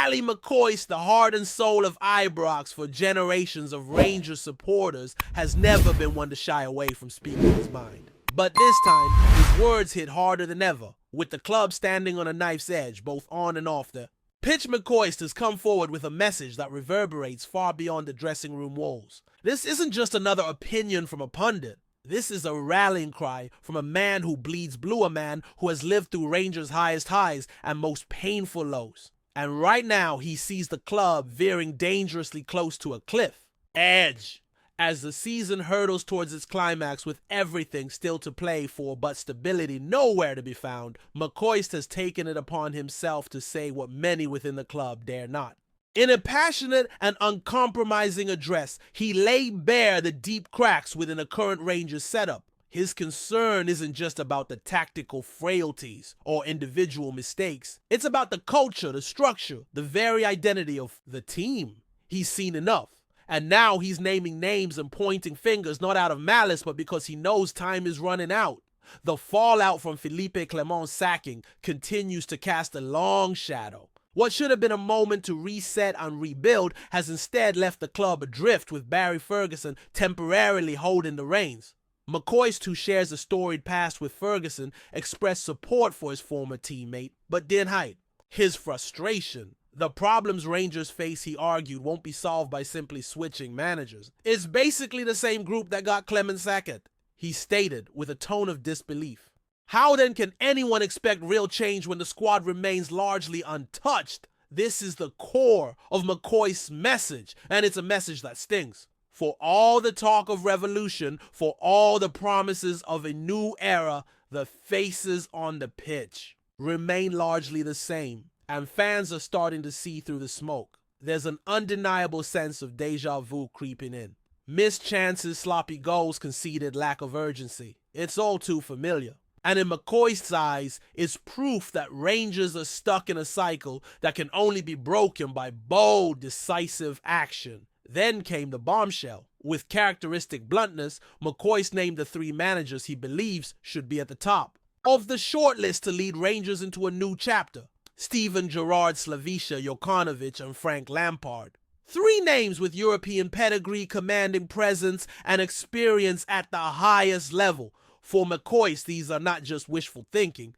Ally McCoist, the heart and soul of Ibrox for generations of Rangers supporters, has never been one to shy away from speaking his mind. But this time, his words hit harder than ever, with the club standing on a knife's edge, both on and off the pitch. McCoist has come forward with a message that reverberates far beyond the dressing room walls. This isn't just another opinion from a pundit. This is a rallying cry from a man who bleeds blue, a man who has lived through Rangers' highest highs and most painful lows. And right now, he sees the club veering dangerously close to a cliff edge. As the season hurtles towards its climax with everything still to play for but stability nowhere to be found, McCoist has taken it upon himself to say what many within the club dare not. In a passionate and uncompromising address, he laid bare the deep cracks within the current Rangers setup. His concern isn't just about the tactical frailties or individual mistakes. It's about the culture, the structure, the very identity of the team. He's seen enough. And now he's naming names and pointing fingers, not out of malice, but because he knows time is running out. The fallout from Philippe Clement's sacking continues to cast a long shadow. What should have been a moment to reset and rebuild has instead left the club adrift, with Barry Ferguson temporarily holding the reins. McCoist, who shares a storied past with Ferguson, expressed support for his former teammate, but didn't hide his frustration. The problems Rangers face, he argued, won't be solved by simply switching managers. It's basically the same group that got Clement sacked, he stated with a tone of disbelief. How then can anyone expect real change when the squad remains largely untouched? This is the core of McCoist's message, and it's a message that stings. For all the talk of revolution, for all the promises of a new era, the faces on the pitch remain largely the same, and fans are starting to see through the smoke. There's an undeniable sense of deja vu creeping in. Missed chances, sloppy goals, conceded lack of urgency. It's all too familiar. And in McCoist's eyes, it's proof that Rangers are stuck in a cycle that can only be broken by bold, decisive action. Then came the bombshell. With characteristic bluntness, McCoist named the three managers he believes should be at the top of the shortlist to lead Rangers into a new chapter: Steven Gerrard, Slaviša Jokanovic, and Frank Lampard. Three names with European pedigree, commanding presence, and experience at the highest level. For McCoist, these are not just wishful thinking.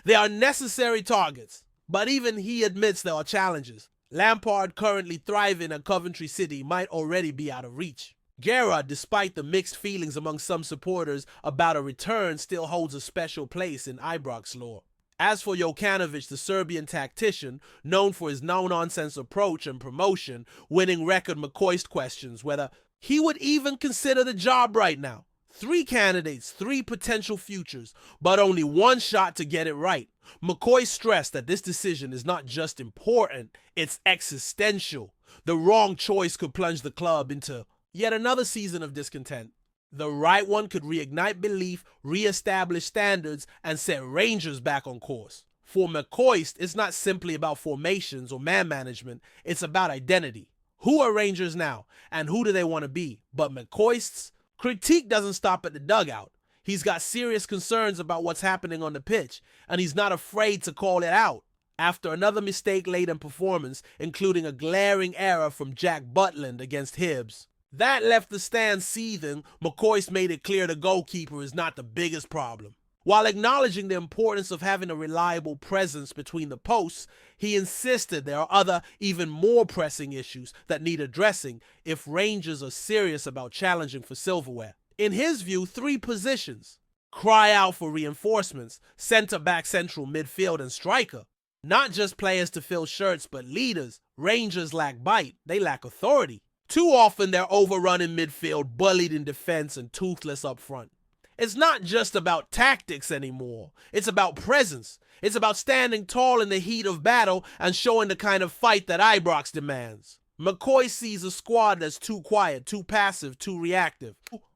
They are necessary targets, but even he admits there are challenges. Lampard, currently thriving at Coventry City, might already be out of reach. Gerrard, despite the mixed feelings among some supporters about a return, still holds a special place in Ibrox lore. As for Jokanovic, the Serbian tactician, known for his no-nonsense approach and promotion, winning record, McCoist questions whether he would even consider the job right now. Three candidates, three potential futures, but only one shot to get it right. McCoy stressed that this decision is not just important, it's existential. The wrong choice could plunge the club into yet another season of discontent. The right one could reignite belief, re-establish standards, and set Rangers back on course. For McCoist, it's not simply about formations or man management, it's about identity. Who are Rangers now, and who do they want to be? But McCoist's critique doesn't stop at the dugout. He's got serious concerns about what's happening on the pitch, and he's not afraid to call it out. After another mistake-laden performance, including a glaring error from Jack Butland against Hibs, that left the stand seething, McCoist made it clear the goalkeeper is not the biggest problem. While acknowledging the importance of having a reliable presence between the posts, he insisted there are other, even more pressing issues that need addressing if Rangers are serious about challenging for silverware. In his view, three positions cry out for reinforcements: centre-back, central midfield, and striker. Not just players to fill shirts, but leaders. Rangers lack bite, they lack authority. Too often they're overrun in midfield, bullied in defense, and toothless up front. It's not just about tactics anymore. It's about presence. It's about standing tall in the heat of battle and showing the kind of fight that Ibrox demands. McCoy sees a squad that's too quiet, too passive, too reactive,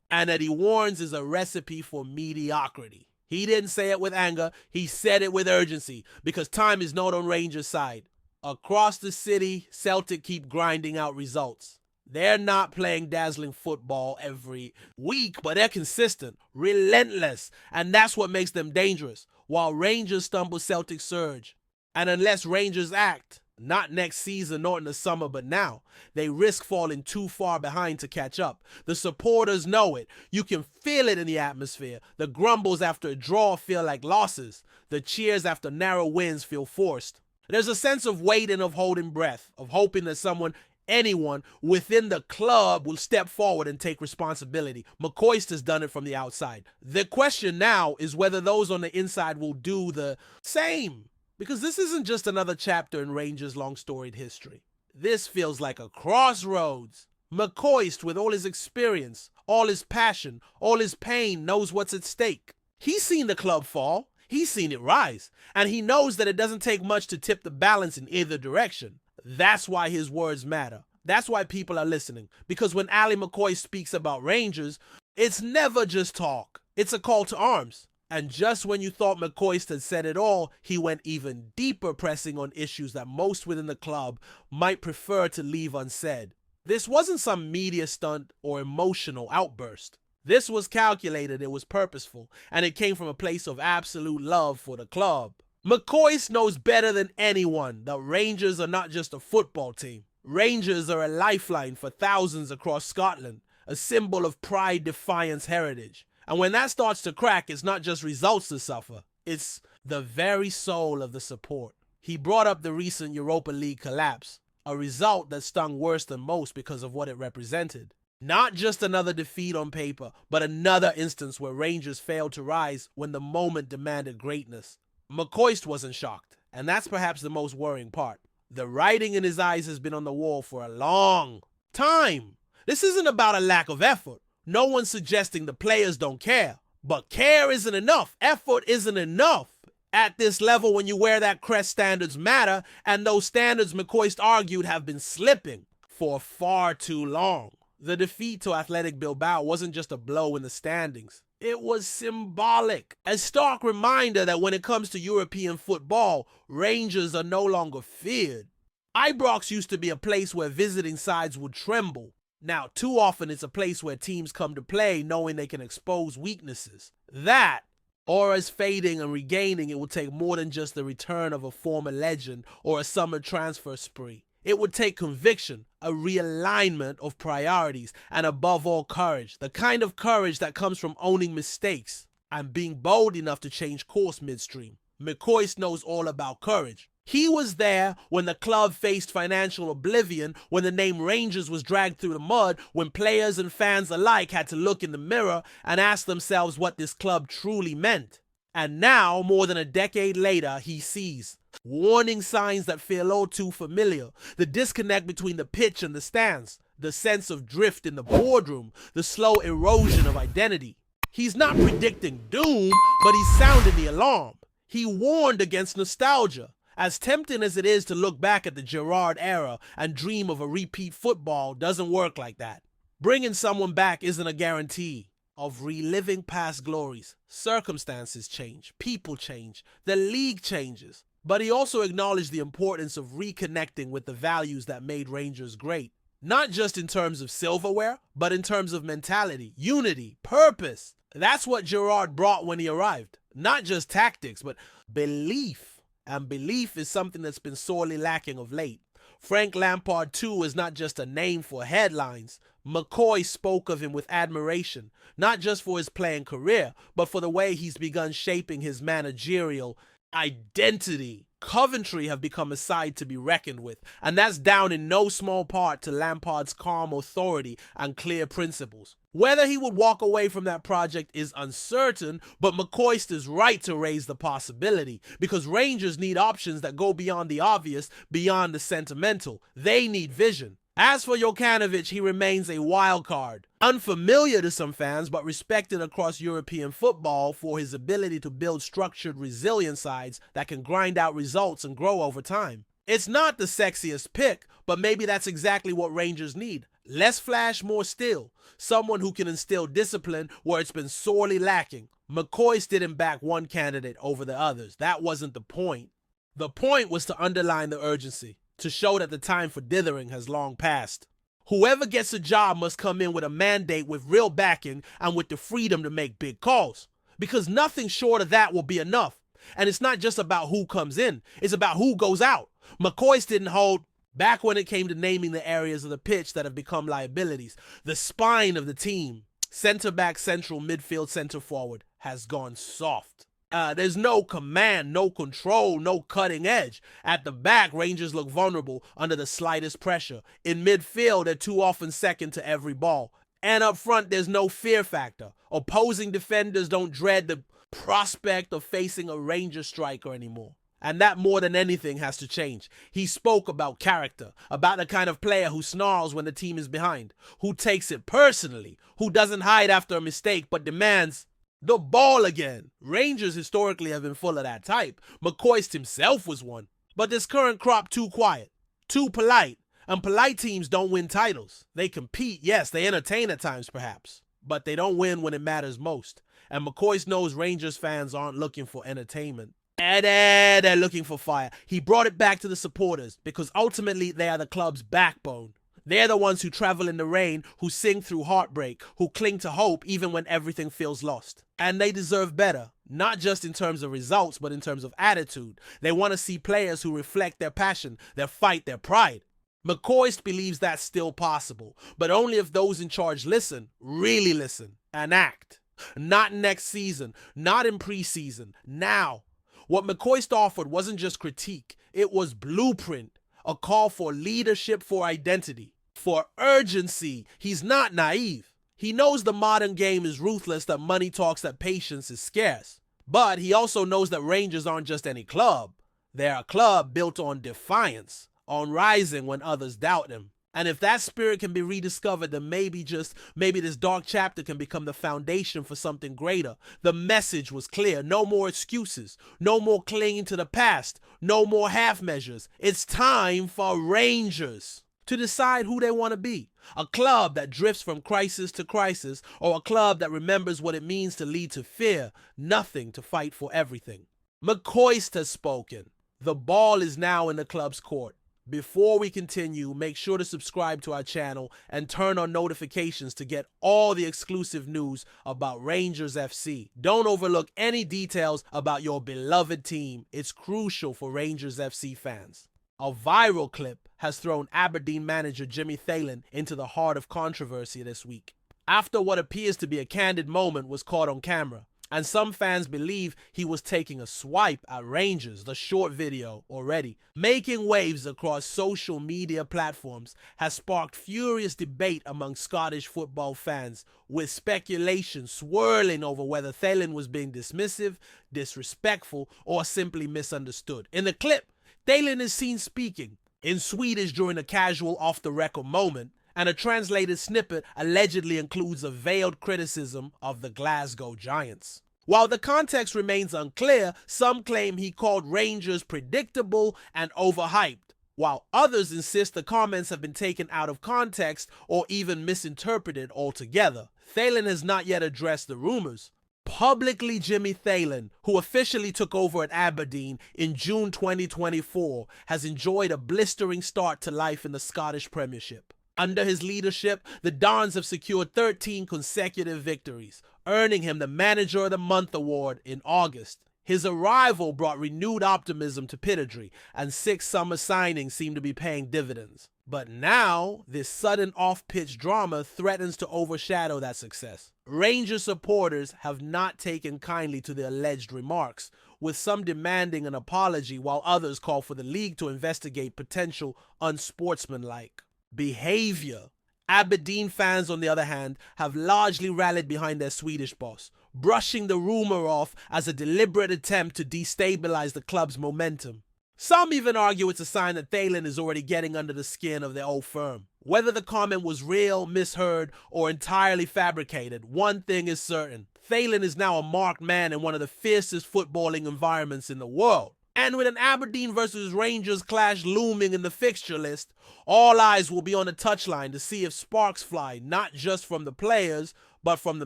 and that he warns is a recipe for mediocrity. He didn't say it with anger, he said it with urgency, because time is not on Rangers' side. Across the city, Celtic keep grinding out results. They're not playing dazzling football every week, but they're consistent, relentless, and that's what makes them dangerous. While Rangers stumble, Celtic surge. And unless Rangers act, Not next season nor in the summer, but now. They risk falling too far behind to catch up. The supporters know it. You can feel it in the atmosphere. The grumbles after a draw feel like losses. The cheers after narrow wins feel forced. There's a sense of waiting, of holding breath, of hoping that anyone within the club will step forward and take responsibility. McCoist has done it from the outside. The question now is whether those on the inside will do the same. Because this isn't just another chapter in Rangers' long storied history. This feels like a crossroads. McCoist, with all his experience, all his passion, all his pain, knows what's at stake. He's seen the club fall. He's seen it rise. And he knows that it doesn't take much to tip the balance in either direction. That's why his words matter. That's why people are listening. Because when Ali McCoist speaks about Rangers, it's never just talk. It's a call to arms. And just when you thought McCoist had said it all, he went even deeper, pressing on issues that most within the club might prefer to leave unsaid. This wasn't some media stunt or emotional outburst. This was calculated, it was purposeful, and it came from a place of absolute love for the club. McCoist knows better than anyone that Rangers are not just a football team. Rangers are a lifeline for thousands across Scotland, a symbol of pride, defiance, heritage. And when that starts to crack, it's not just results that suffer. It's the very soul of the support. He brought up the recent Europa League collapse, a result that stung worse than most because of what it represented. Not just another defeat on paper, but another instance where Rangers failed to rise when the moment demanded greatness. McCoist wasn't shocked, and that's perhaps the most worrying part. The writing in his eyes has been on the wall for a long time. This isn't about a lack of effort. No one's suggesting the players don't care. But care isn't enough. Effort isn't enough. At this level, when you wear that crest, standards matter, and those standards, McCoist argued, have been slipping for far too long. The defeat to Athletic Bilbao wasn't just a blow in the standings. It was symbolic. A stark reminder that when it comes to European football, Rangers are no longer feared. Ibrox used to be a place where visiting sides would tremble. Now, too often it's a place where teams come to play knowing they can expose weaknesses. That, or as fading and regaining, it would take more than just the return of a former legend or a summer transfer spree. It would take conviction, a realignment of priorities, and above all, courage. The kind of courage that comes from owning mistakes and being bold enough to change course midstream. McCoist knows all about courage. He was there when the club faced financial oblivion, when the name Rangers was dragged through the mud, when players and fans alike had to look in the mirror and ask themselves what this club truly meant. And now, more than a decade later, he sees warning signs that feel all too familiar. The disconnect between the pitch and the stands, the sense of drift in the boardroom, the slow erosion of identity. He's not predicting doom, but he's sounding the alarm. He warned against nostalgia. As tempting as it is to look back at the Gerrard era and dream of a repeat, football doesn't work like that. Bringing someone back isn't a guarantee of reliving past glories. Circumstances change, people change, the league changes. But he also acknowledged the importance of reconnecting with the values that made Rangers great. Not just in terms of silverware, but in terms of mentality, unity, purpose. That's what Gerrard brought when he arrived. Not just tactics, but belief. And belief is something that's been sorely lacking of late. Frank Lampard, too, is not just a name for headlines. McCoy spoke of him with admiration, not just for his playing career, but for the way he's begun shaping his managerial identity. Coventry have become a side to be reckoned with, and that's down in no small part to Lampard's calm authority and clear principles. Whether he would walk away from that project is uncertain, but McCoist is right to raise the possibility, because Rangers need options that go beyond the obvious, beyond the sentimental. They need vision. As for Jokanovic, he remains a wild card. Unfamiliar to some fans, but respected across European football for his ability to build structured, resilient sides that can grind out results and grow over time. It's not the sexiest pick, but maybe that's exactly what Rangers need. Less flash, more still. Someone who can instill discipline where it's been sorely lacking. McCoist didn't back one candidate over the others. That wasn't the point. The point was to underline the urgency, to show that the time for dithering has long passed. Whoever gets a job must come in with a mandate with real backing and with the freedom to make big calls. Because nothing short of that will be enough. And it's not just about who comes in, it's about who goes out. McCoist didn't hold back when it came to naming the areas of the pitch that have become liabilities. The spine of the team, center back, central, midfield, center forward, has gone soft. There's no command, no control, no cutting edge. At the back, Rangers look vulnerable under the slightest pressure. In midfield, they're too often second to every ball. And up front, there's no fear factor. Opposing defenders don't dread the prospect of facing a Ranger striker anymore. And that more than anything has to change. He spoke about character, about the kind of player who snarls when the team is behind, who takes it personally, who doesn't hide after a mistake but demands the ball again. Rangers historically have been full of that type. McCoist himself was one. But this current crop too quiet, too polite. And polite teams don't win titles. They compete, yes, they entertain at times perhaps, but they don't win when it matters most. And McCoist knows Rangers fans aren't looking for entertainment. They're looking for fire. He brought it back to the supporters because ultimately they are the club's backbone. They're the ones who travel in the rain, who sing through heartbreak, who cling to hope even when everything feels lost. And they deserve better, not just in terms of results, but in terms of attitude. They want to see players who reflect their passion, their fight, their pride. McCoist believes that's still possible, but only if those in charge listen, really listen, and act. Not next season, not in preseason, now. What McCoist offered wasn't just critique, it was blueprint, a call for leadership, for identity, for urgency. He's not naive. He knows the modern game is ruthless, that money talks, that patience is scarce. But he also knows that Rangers aren't just any club. They're a club built on defiance, on rising when others doubt them. And if that spirit can be rediscovered, then maybe this dark chapter can become the foundation for something greater. The message was clear. No more excuses. No more clinging to the past. No more half measures. It's time for Rangers to decide who they want to be. A club that drifts from crisis to crisis, or a club that remembers what it means to lead to fear, nothing to fight for everything. McCoist has spoken. The ball is now in the club's court. Before we continue, make sure to subscribe to our channel and turn on notifications to get all the exclusive news about Rangers FC. Don't overlook any details about your beloved team. It's crucial for Rangers FC fans. A viral clip has thrown Aberdeen manager Jimmy THELIN into the heart of controversy this week, after what appears to be a candid moment was caught on camera. And some fans believe he was taking a swipe at Rangers. The short video, already making waves across social media platforms, has sparked furious debate among Scottish football fans, with speculation swirling over whether THELIN was being dismissive, disrespectful, or simply misunderstood. In the clip, THELIN is seen speaking in Swedish during a casual off-the-record moment, and a translated snippet allegedly includes a veiled criticism of the Glasgow Giants. While the context remains unclear, some claim he called Rangers predictable and overhyped, while others insist the comments have been taken out of context or even misinterpreted altogether. THELIN has not yet addressed the rumors. Publicly, Jimmy THELIN, who officially took over at Aberdeen in June 2024, has enjoyed a blistering start to life in the Scottish Premiership. Under his leadership, the Dons have secured 13 consecutive victories, earning him the Manager of the Month award in August. His arrival brought renewed optimism to Pittodrie, and 6 summer signings seem to be paying dividends. But now, this sudden off-pitch drama threatens to overshadow that success. Rangers supporters have not taken kindly to the alleged remarks, with some demanding an apology while others call for the league to investigate potential unsportsmanlike behavior. Aberdeen fans, on the other hand, have largely rallied behind their Swedish boss, brushing the rumor off as a deliberate attempt to destabilize the club's momentum. Some even argue it's a sign that THELIN is already getting under the skin of their old firm. Whether the comment was real, misheard, or entirely fabricated, one thing is certain. THELIN is now a marked man in one of the fiercest footballing environments in the world. And with an Aberdeen versus Rangers clash looming in the fixture list, all eyes will be on the touchline to see if sparks fly, not just from the players, but from the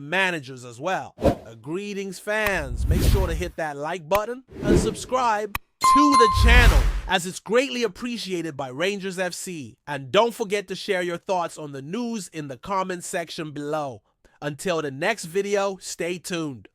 managers as well. Greetings fans, make sure to hit that like button and subscribe to the channel, as it's greatly appreciated by Rangers FC. And don't forget to share your thoughts on the news in the comment section below. Until the next video, stay tuned.